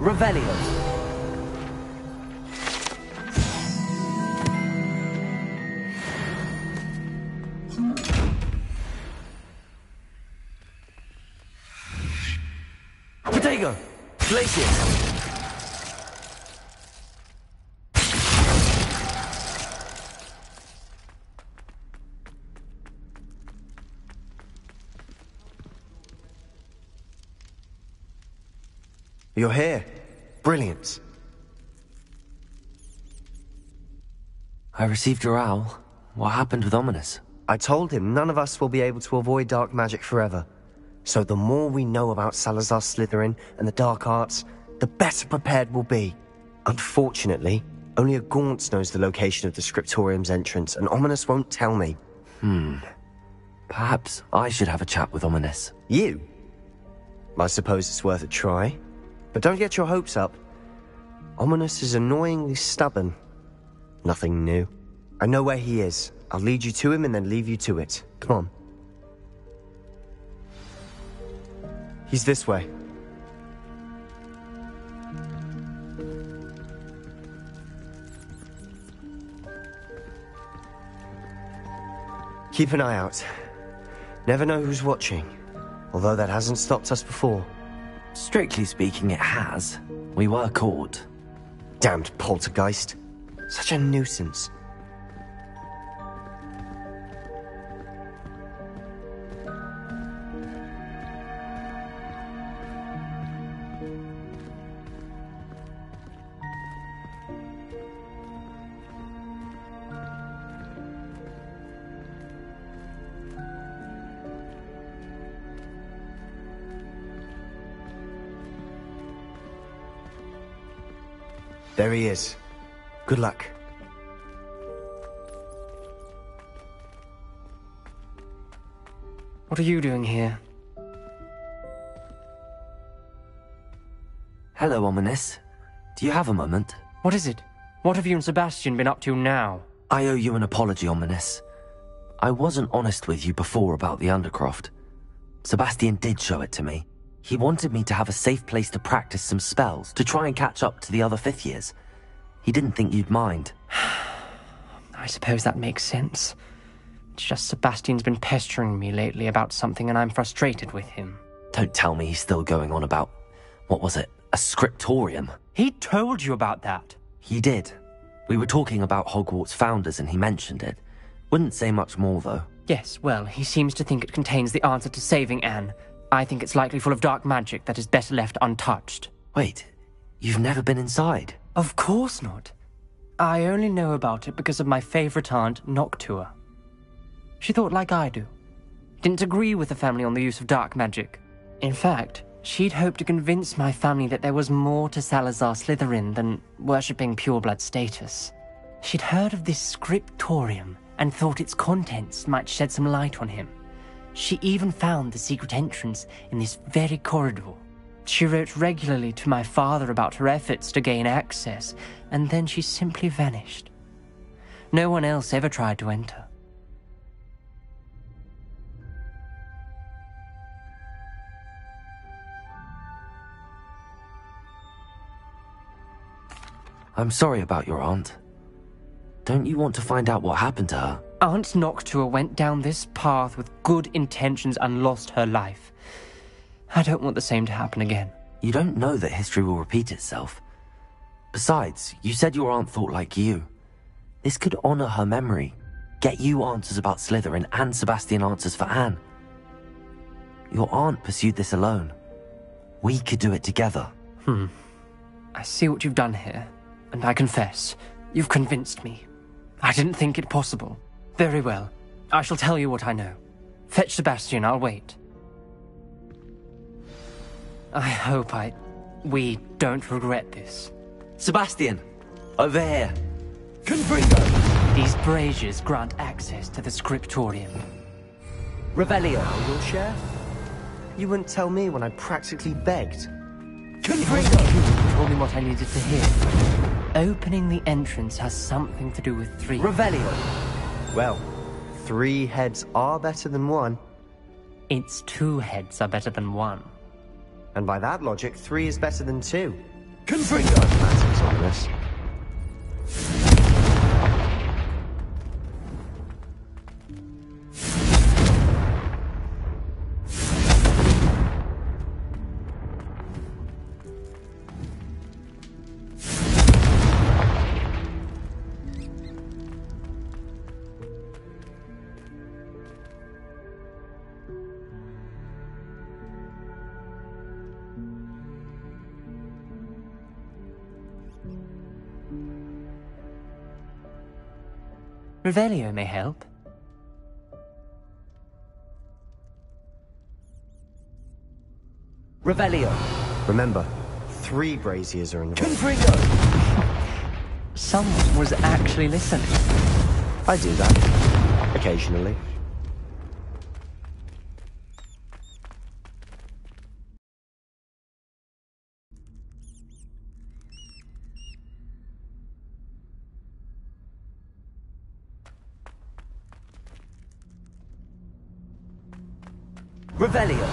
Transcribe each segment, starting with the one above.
Revelio. Potato! Glacius! You're here. Brilliant. I received your owl. What happened with Ominous? I told him none of us will be able to avoid dark magic forever. So the more we know about Salazar Slytherin and the dark arts, the better prepared we'll be. Unfortunately, only a Gaunt knows the location of the Scriptorium's entrance, and Ominous won't tell me. Perhaps I should have a chat with Ominous. You? I suppose it's worth a try. But don't get your hopes up. Ominous is annoyingly stubborn. Nothing new. I know where he is. I'll lead you to him and then leave you to it. Come on. He's this way. Keep an eye out. Never know who's watching. Although that hasn't stopped us before. Strictly speaking, it has. We were caught. Damned poltergeist. Such a nuisance. There he is. Good luck. What are you doing here? Hello, Ominous. Do you have a moment? What is it? What have you and Sebastian been up to now? I owe you an apology, Ominous. I wasn't honest with you before about the Undercroft. Sebastian did show it to me. He wanted me to have a safe place to practice some spells, to try and catch up to the other 5th years. He didn't think you'd mind. I suppose that makes sense. It's just Sebastian's been pestering me lately about something and I'm frustrated with him. Don't tell me he's still going on about, what was it, a scriptorium? He told you about that? He did. We were talking about Hogwarts founders and he mentioned it. Wouldn't say much more, though. Yes, well, he seems to think it contains the answer to saving Anne. I think it's likely full of dark magic that is better left untouched. Wait, you've never been inside? Of course not. I only know about it because of my favorite aunt, Noctua. She thought like I do. Didn't agree with the family on the use of dark magic. In fact, she'd hoped to convince my family that there was more to Salazar Slytherin than worshipping pureblood status. She'd heard of this scriptorium and thought its contents might shed some light on him. She even found the secret entrance in this very corridor. She wrote regularly to my father about her efforts to gain access, and then she simply vanished. No one else ever tried to enter. I'm sorry about your aunt. Don't you want to find out what happened to her? Aunt Noctua went down this path with good intentions and lost her life. I don't want the same to happen again. You don't know that history will repeat itself. Besides, you said your aunt thought like you. This could honor her memory, get you answers about Slytherin and Sebastian answers for Anne. Your aunt pursued this alone. We could do it together. I see what you've done here, and I confess, you've convinced me. I didn't think it possible. Very well. I shall tell you what I know. Fetch Sebastian, I'll wait. I hope we don't regret this. Sebastian! Over here! Confringo! These braziers grant access to the scriptorium. Revelio! Your share? You wouldn't tell me when I practically begged. Confringo! You told me what I needed to hear. Opening the entrance has something to do with 3. Revelio! Well, 3 heads are better than 1. Its 2 heads are better than 1. And by that logic, 3 is better than 2. Confringo. Mathematics on this. Revelio may help. Revelio. Remember, 3 braziers are involved. Confringo. Someone was actually listening. I do that. Occasionally. Revelio.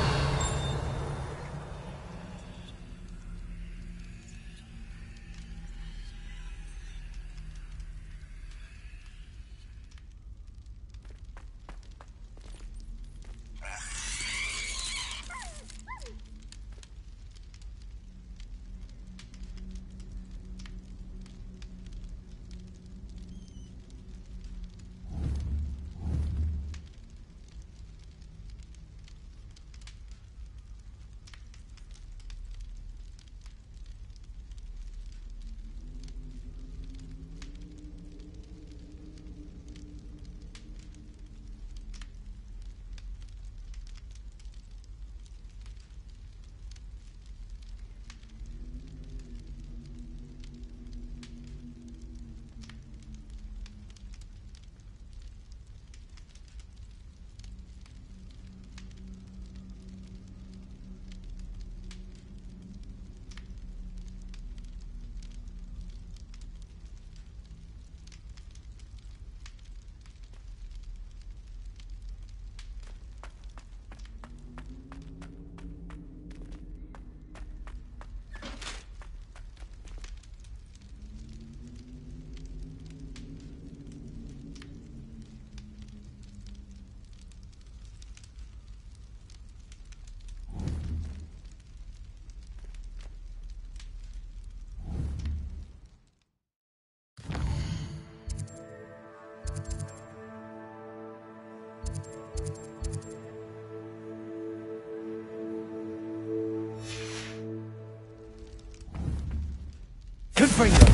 Confringo.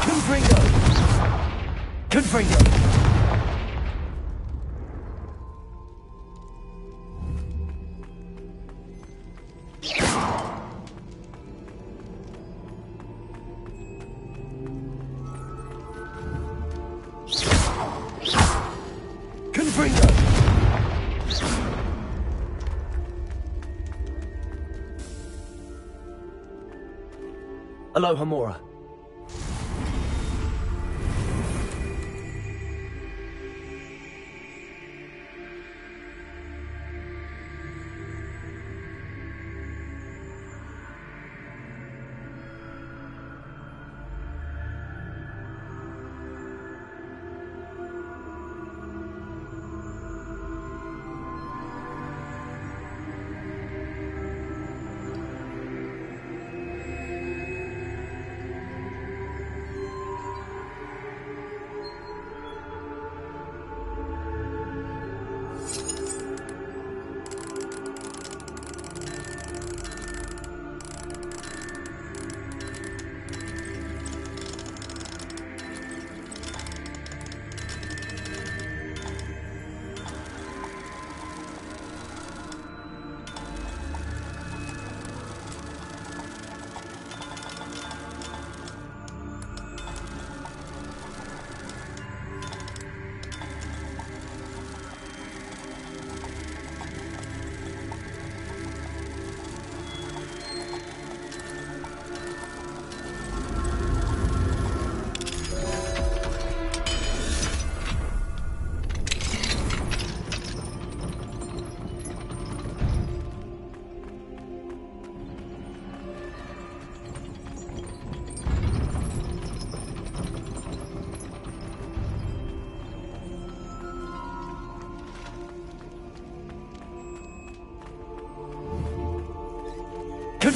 Confringo. Confringo. Confringo. Aloha Mora.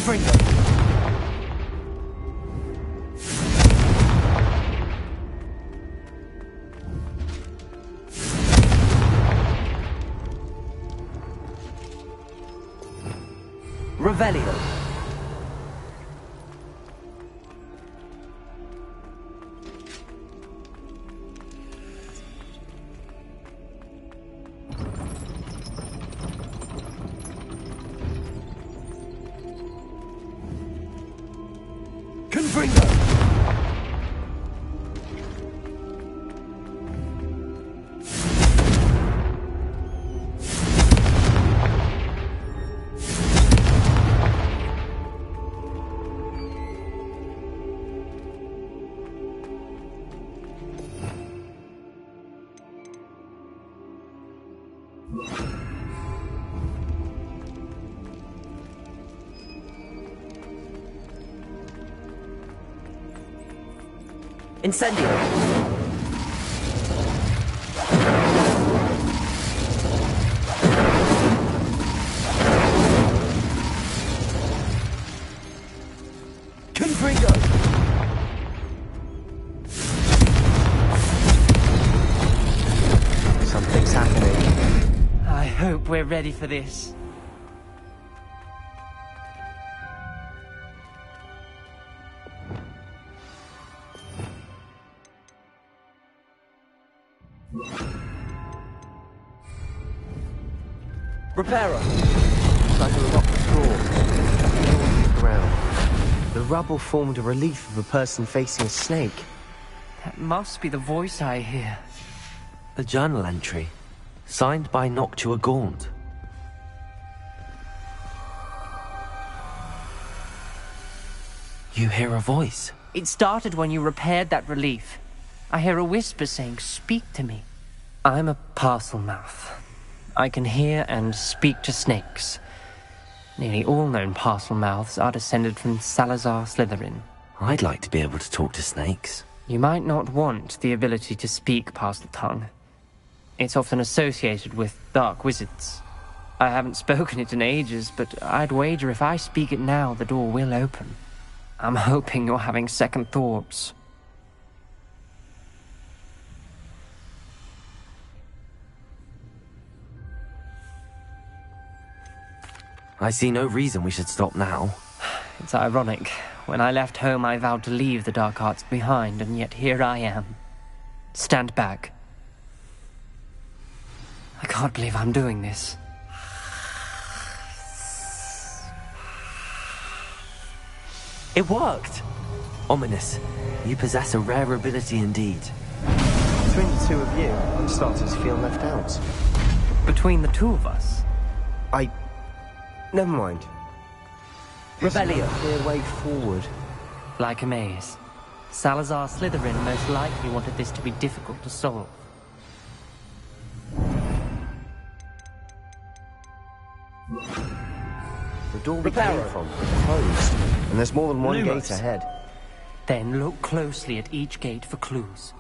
Confringo. Revelio. Confringo. Incendio. Confringo. Something's happening. I hope we're ready for this. Reparo. Like a locked door. On the ground. The rubble formed a relief of a person facing a snake. That must be the voice I hear. A journal entry, signed by Noctua Gaunt. You hear a voice. It started when you repaired that relief. I hear a whisper saying, "Speak to me." I'm a parcel mouth. I can hear and speak to snakes. Nearly all known parcel mouths are descended from Salazar Slytherin. I'd like to be able to talk to snakes. You might not want the ability to speak parcel tongue. It's often associated with dark wizards. I haven't spoken it in ages, but I'd wager if I speak it now, the door will open. I'm hoping you're having second thoughts. I see no reason we should stop now. It's ironic. When I left home, I vowed to leave the dark arts behind, and yet here I am. Stand back. I can't believe I'm doing this. It worked! Ominous. You possess a rare ability indeed. Between the two of you, I'm starting to feel left out. Between the two of us, Never mind. Revelio. Clear way forward. like a maze, Salazar Slytherin most likely wanted this to be difficult to solve. The door we came from is closed, and there's more than one gate ahead. Then look closely at each gate for clues.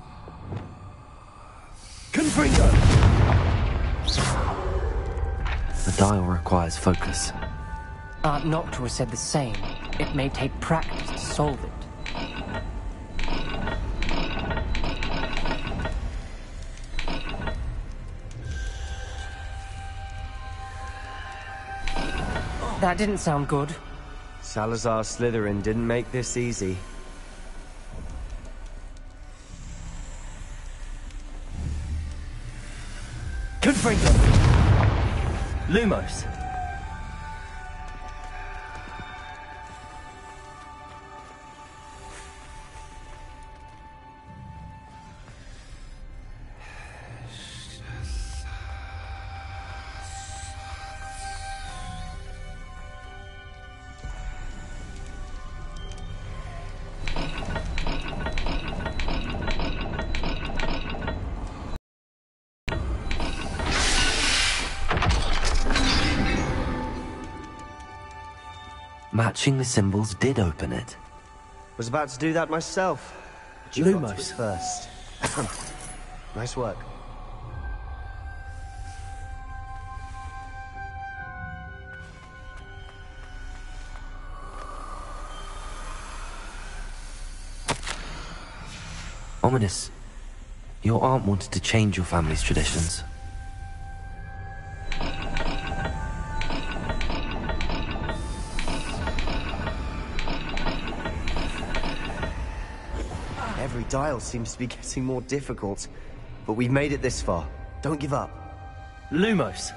Confringo! The dial requires focus. Aunt Noctua said the same. It may take practice to solve it. That didn't sound good. Salazar Slytherin didn't make this easy. Confringo! Lumos. Matching the symbols did open it. Was about to do that myself. But you got to it Lumos. first. Nice work. Ominous. Your aunt wanted to change your family's traditions. Every dial seems to be getting more difficult. But we've made it this far. Don't give up. Lumos.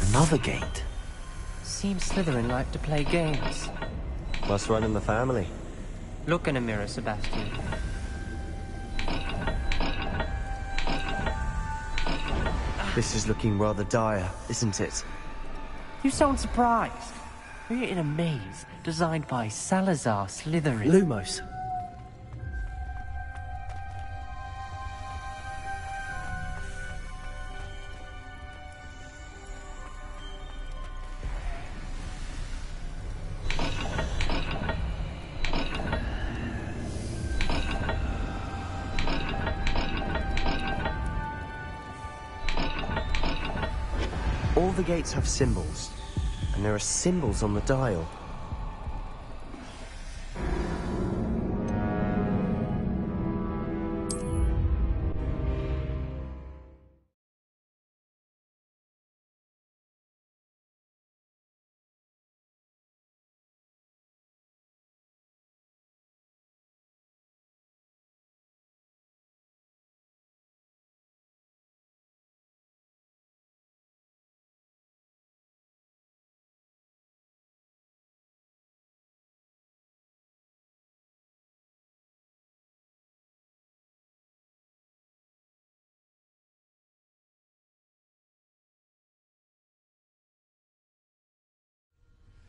Another gate. Seems Slytherin like to play games. Must run in the family. Look in a mirror, Sebastian. This is looking rather dire, isn't it? You sound surprised. We're in a maze designed by Salazar Slytherin. Lumos. All the gates have symbols, and there are symbols on the dial.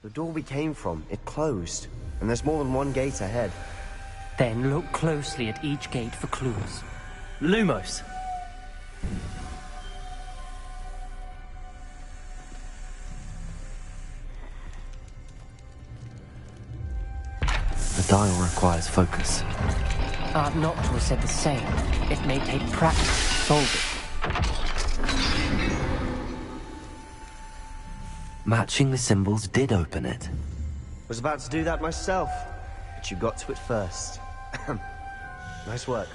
The door we came from, it closed, and there's more than one gate ahead. Then look closely at each gate for clues. Lumos. The dial requires focus. Aunt Noctua said the same. It may take practice to solve it. Matching the symbols did open it. Was about to do that myself, but you got to it first. Nice work.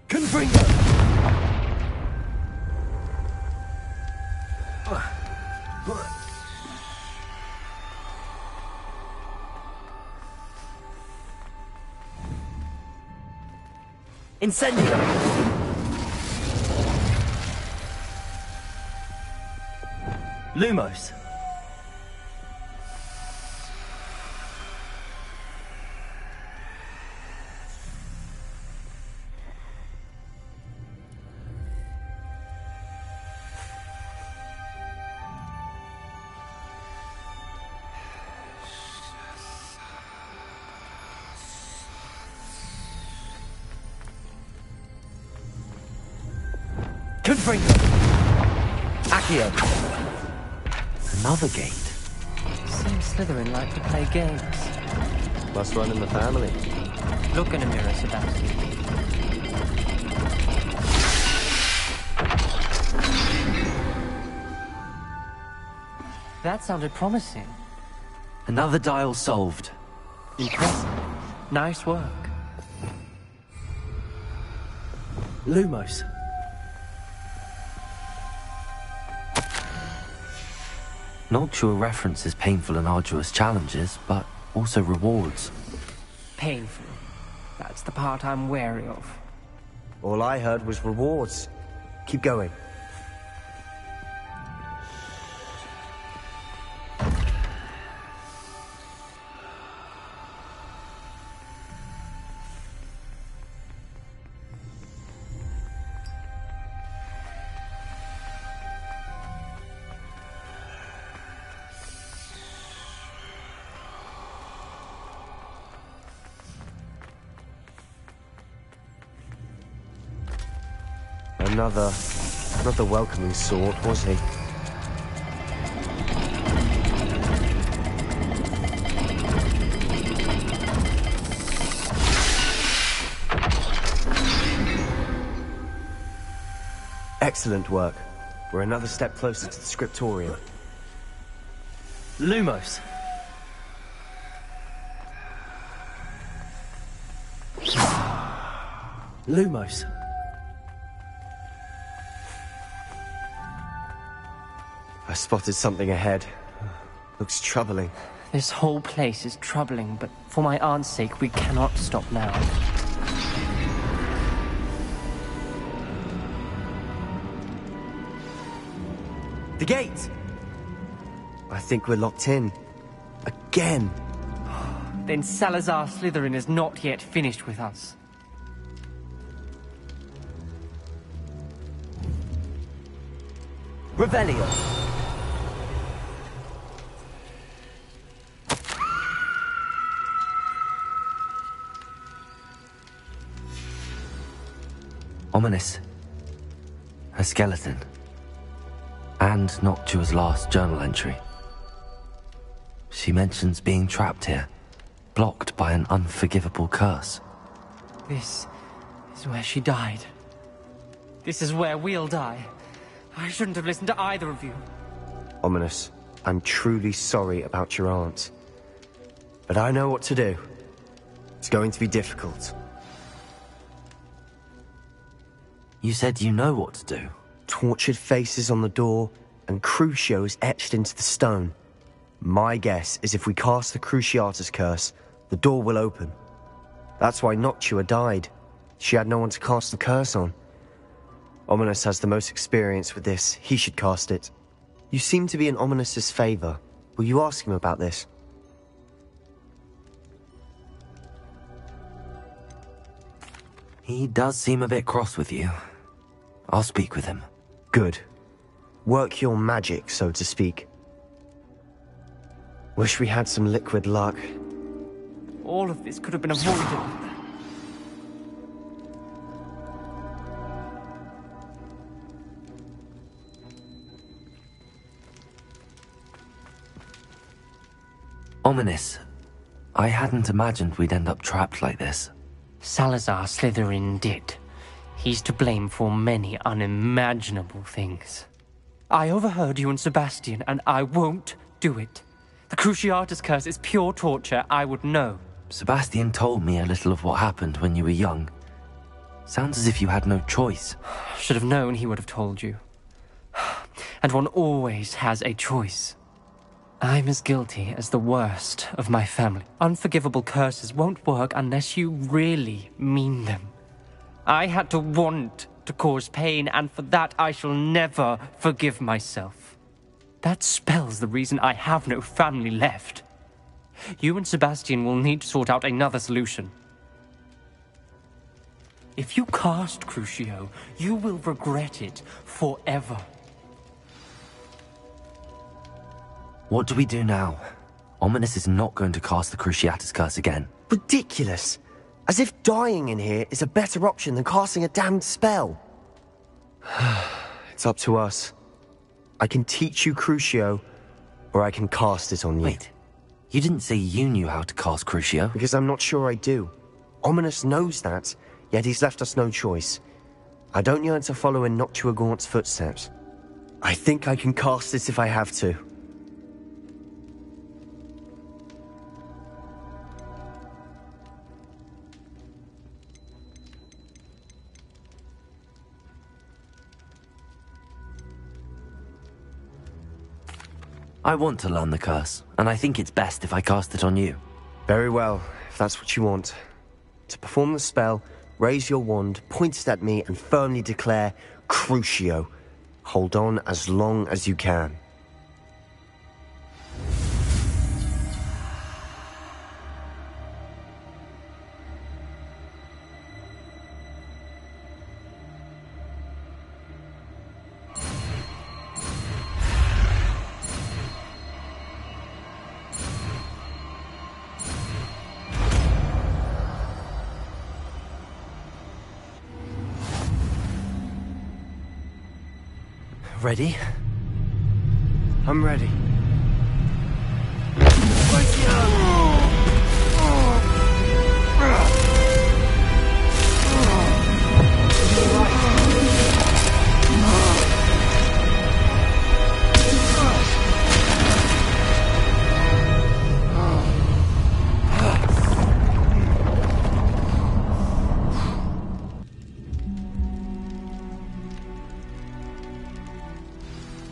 Confringo. Incendio! Lumos. Confringo. Accio. Another gate. Seems Slytherin like to play games. Must run in the family. Look in a mirror, Sebastian. That sounded promising. Another dial solved. Impressive. Nice work. Lumos. Noctua references painful and arduous challenges, but also rewards. Painful. That's the part I'm wary of. All I heard was rewards. Keep going. not the welcoming sort, was he? Excellent work. We're another step closer to the scriptorium. Lumos. Lumos. I spotted something ahead. Looks troubling. This whole place is troubling, but for my aunt's sake, we cannot stop now. The gate! I think we're locked in. Again. Then Salazar Slytherin is not yet finished with us. Revelio. Ominous. A skeleton. And Noctua's last journal entry. She mentions being trapped here, blocked by an unforgivable curse. This is where she died. This is where we'll die. I shouldn't have listened to either of you. Ominous, I'm truly sorry about your aunt. But I know what to do. It's going to be difficult. You said you know what to do. Tortured faces on the door, and Crucios etched into the stone. My guess is if we cast the Cruciatus curse, the door will open. That's why Noctua died. She had no one to cast the curse on. Ominous has the most experience with this. He should cast it. You seem to be in Ominous's favor. Will you ask him about this? He does seem a bit cross with you. I'll speak with him. Good. Work your magic, so to speak. Wish we had some liquid luck. All of this could have been avoided. Ominous. I hadn't imagined we'd end up trapped like this. Salazar Slytherin did. He's to blame for many unimaginable things. I overheard you and Sebastian, and I won't do it. The Cruciatus curse is pure torture, I would know. Sebastian told me a little of what happened when you were young. Sounds as if you had no choice. Should have known he would have told you. And one always has a choice. I'm as guilty as the worst of my family. Unforgivable curses won't work unless you really mean them. I had to want to cause pain, and for that I shall never forgive myself. That spells the reason I have no family left. You and Sebastian will need to sort out another solution. If you cast Crucio, you will regret it forever. What do we do now? Ominous is not going to cast the Cruciatus curse again. Ridiculous. As if dying in here is a better option than casting a damned spell. It's up to us. I can teach you Crucio, or I can cast it on you. Wait, you didn't say you knew how to cast Crucio? Because I'm not sure I do. Ominous knows that, yet he's left us no choice. I don't yearn to follow in Noctua Gaunt's footsteps. I think I can cast it if I have to. I want to learn the curse, and I think it's best if I cast it on you. Very well, if that's what you want. To perform the spell, raise your wand, point it at me, and firmly declare, Crucio. Hold on as long as you can. Ready? I'm ready.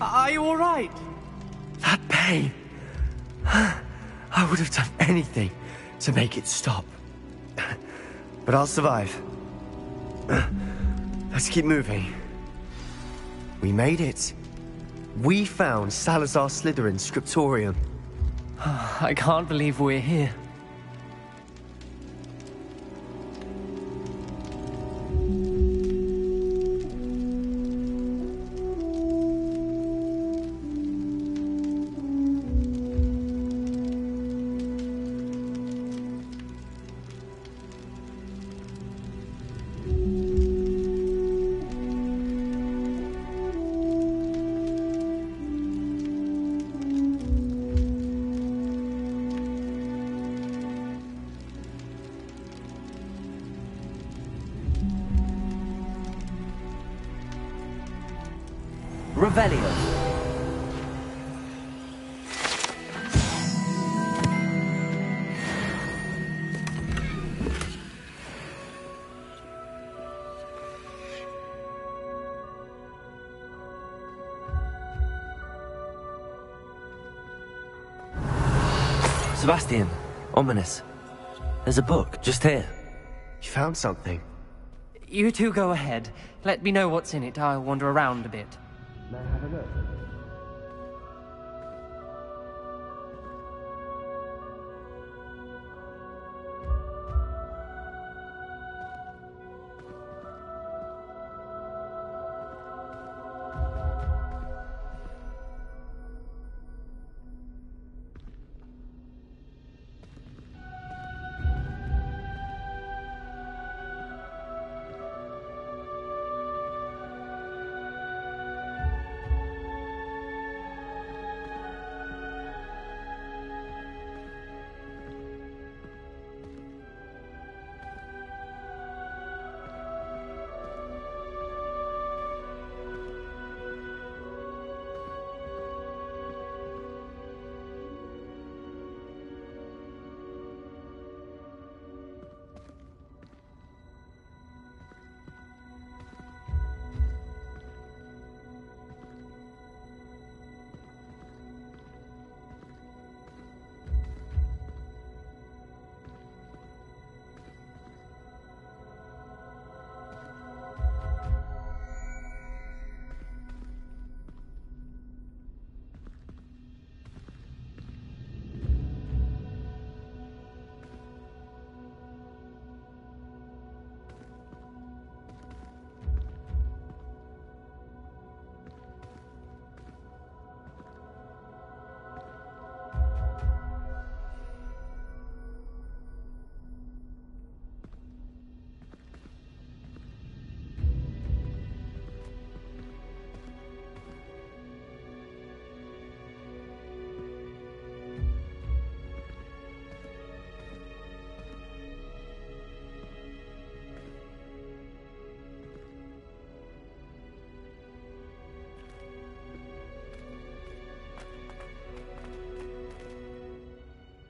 Are you all right? That pain. I would have done anything to make it stop. But I'll survive. Let's keep moving. We made it. We found Salazar Slytherin's scriptorium. I can't believe we're here. Revelio. Sebastian, ominous. There's a book just here. You found something. You two go ahead. Let me know what's in it. I'll wander around a bit. May I have a look?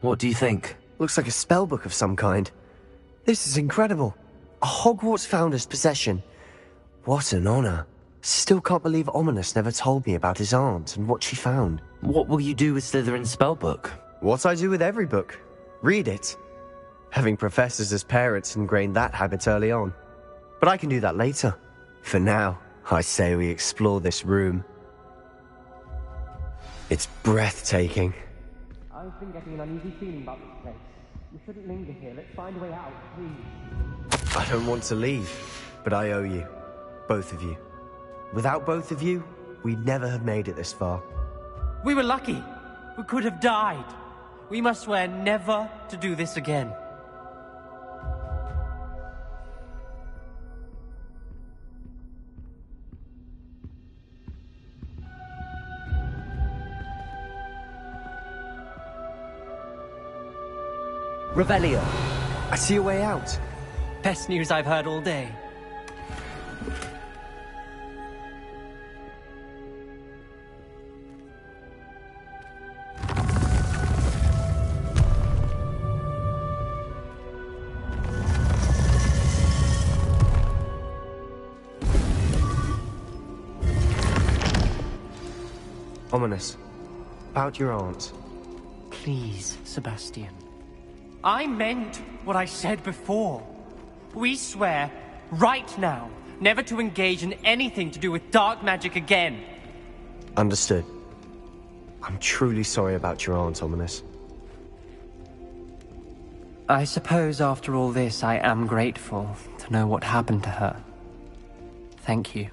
What do you think? Looks like a spellbook of some kind. This is incredible. A Hogwarts founder's possession. What an honor. Still can't believe Ominous never told me about his aunt and what she found. What will you do with Slytherin's spellbook? What I do with every book. Read it. Having professors as parents ingrained that habit early on. But I can do that later. For now, I say we explore this room. It's breathtaking. I've been getting an uneasy feeling about this place. We shouldn't linger here. Let's find a way out, please. I don't want to leave, but I owe you. Both of you. Without both of you, we'd never have made it this far. We were lucky. We could have died. We must swear never to do this again. Revelio. I see a way out. Best news I've heard all day. Ominous. About your aunt. Please, Sebastian. I meant what I said before. We swear, right now, never to engage in anything to do with dark magic again. Understood. I'm truly sorry about your aunt, Ominous. I suppose after all this, I am grateful to know what happened to her. Thank you.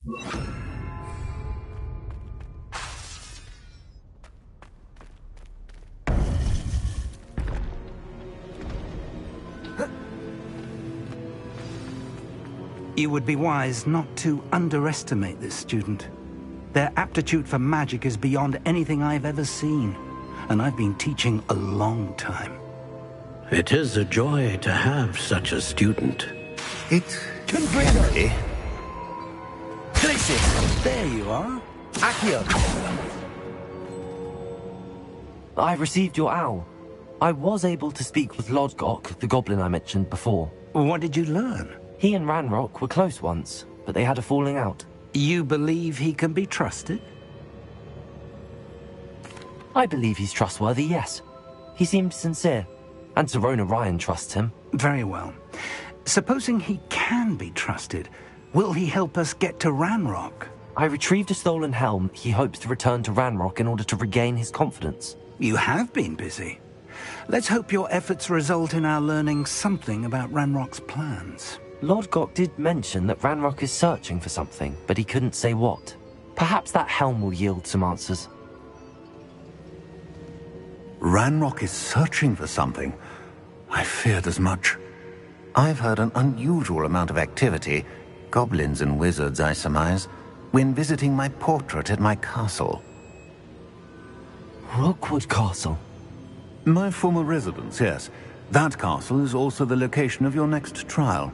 You would be wise not to underestimate this student. Their aptitude for magic is beyond anything I've ever seen, and I've been teaching a long time. It is a joy to have such a student. It can bring her. Glacis! There you are. Accio! I received your owl. I was able to speak with Lodgok, the goblin I mentioned before. What did you learn? He and Ranrock were close once, but they had a falling out. You believe he can be trusted? I believe he's trustworthy, yes. He seemed sincere, and Serona Ryan trusts him. Very well. Supposing he can be trusted, will he help us get to Ranrock? I retrieved a stolen helm he hopes to return to Ranrock in order to regain his confidence. You have been busy. Let's hope your efforts result in our learning something about Ranrock's plans. Lodgok did mention that Ranrock is searching for something, but he couldn't say what. Perhaps that helm will yield some answers. Ranrock is searching for something? I feared as much. I've heard an unusual amount of activity, goblins and wizards, I surmise, when visiting my portrait at my castle. Rookwood Castle? My former residence, yes. That castle is also the location of your next trial.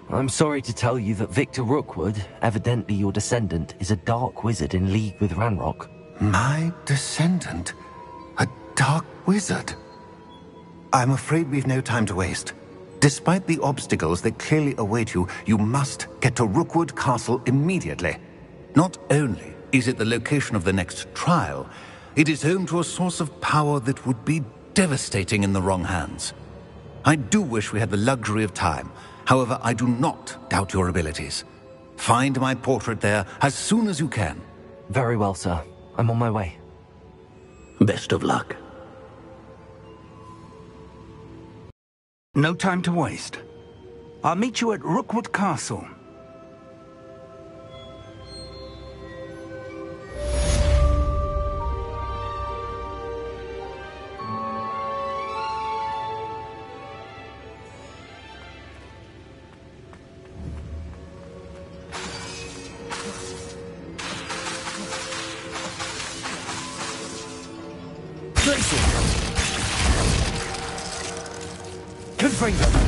I'm sorry to tell you that Victor Rookwood, evidently your descendant, is a dark wizard in league with Ranrock. My descendant? A dark wizard? I'm afraid we've no time to waste. Despite the obstacles that clearly await you, you must get to Rookwood Castle immediately. Not only is it the location of the next trial, it is home to a source of power that would be devastating in the wrong hands. I do wish we had the luxury of time. However, I do not doubt your abilities. Find my portrait there as soon as you can. Very well, sir. I'm on my way. Best of luck. No time to waste. I'll meet you at Rookwood Castle. Confringo!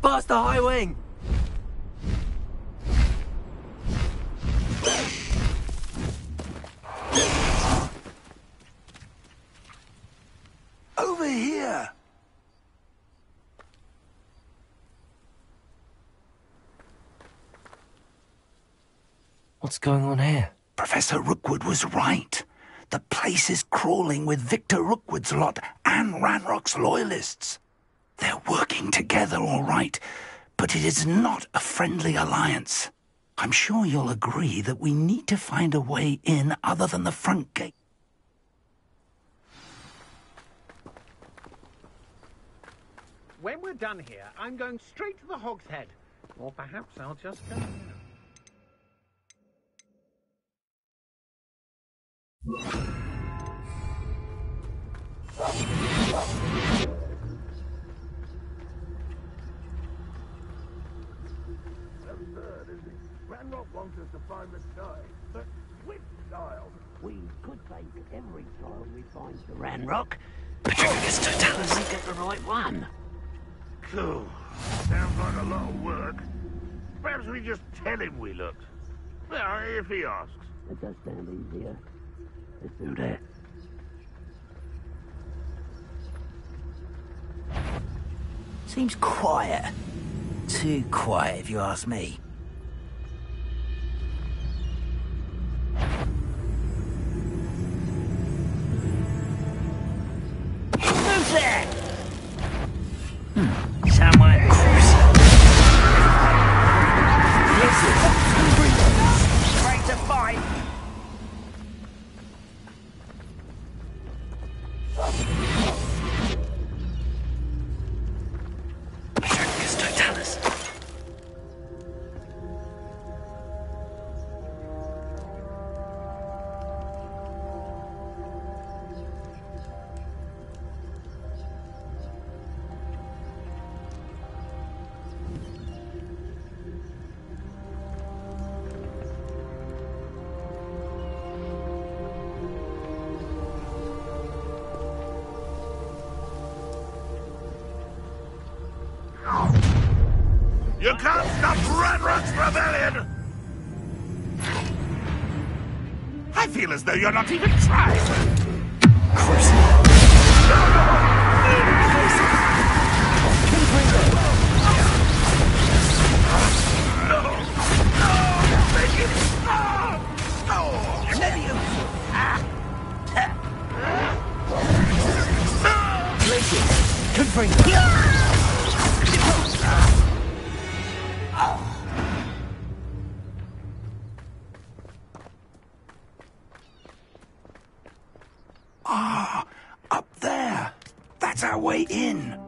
Past the high wing! Over here! What's going on here? Professor Rookwood was right. The place is crawling with Victor Rookwood's lot and Ranrock's loyalists. They're working together, all right, but it is not a friendly alliance. I'm sure you'll agree that we need to find a way in other than the front gate. When we're done here, I'm going straight to the Hog's Head. Or perhaps I'll just go now. Ranrock wants us to find the child, but which child? We could take every child we find to Ranrock, but you just to tell us we get the right one. Cool. Sounds like a lot of work. Perhaps we just tell him we looked. Well, if he asks. It does sound easier. Let's do that. Seems quiet. Too quiet, if you ask me. Who's there? Somewhere straight to fight. You can't stop Ranrock's rebellion! I feel as though you're not even trying! Ah, up there. That's our way in.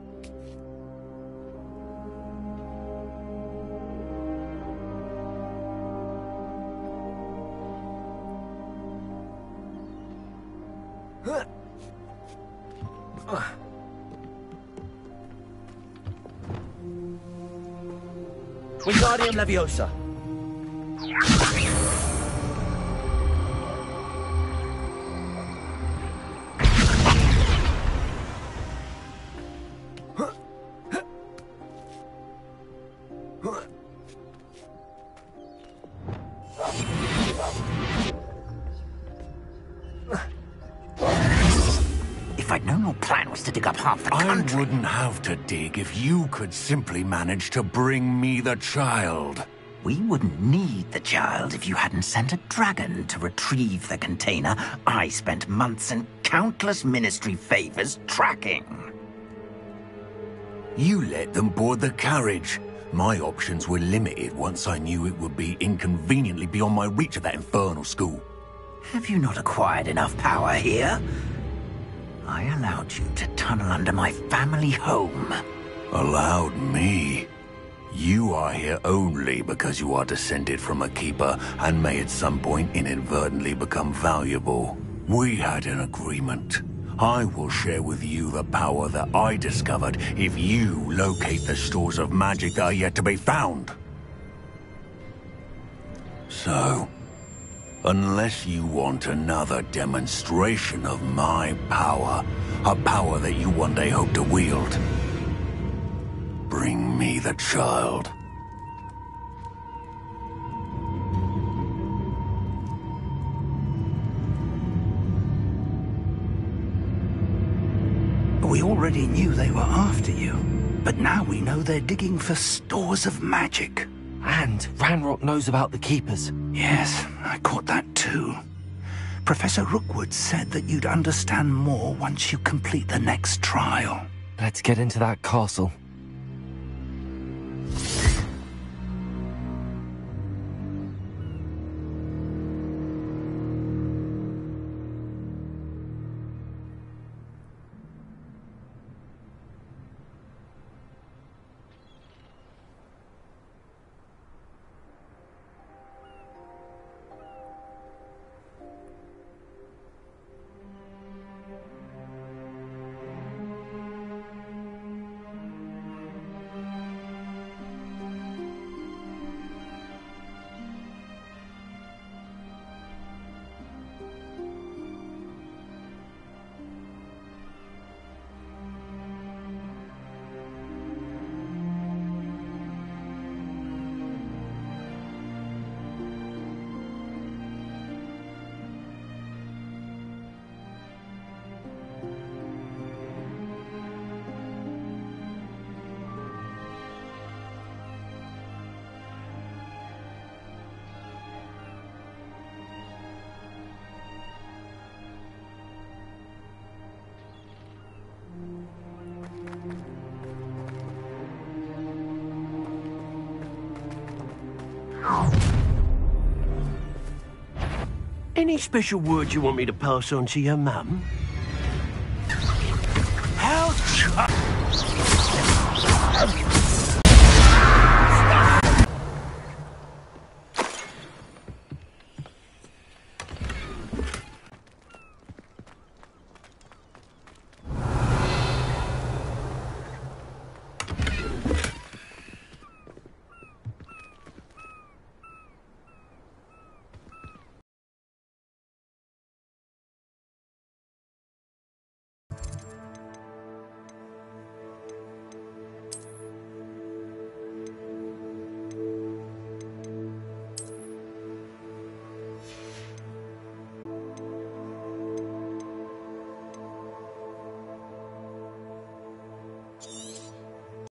Wingardium Leviosa. If I'd known your plan was to dig up half the country... I wouldn't have to dig if you could simply manage to bring me the child. We wouldn't need the child if you hadn't sent a dragon to retrieve the container I spent months and countless ministry favors tracking. You let them board the carriage. My options were limited once I knew it would be inconveniently beyond my reach at that infernal school. Have you not acquired enough power here? I allowed you to tunnel under my family home. Allowed me? You are here only because you are descended from a keeper and may at some point inadvertently become valuable. We had an agreement. I will share with you the power that I discovered if you locate the stores of magic that are yet to be found. So, unless you want another demonstration of my power, a power that you one day hope to wield, Bring me the child. We already knew they were after you, but now we know they're digging for stores of magic. And Ranrock knows about the Keepers. Yes, I caught that too. Professor Rookwood said that you'd understand more once you complete the next trial. Let's get into that castle. Any special words you want me to pass on to your mum?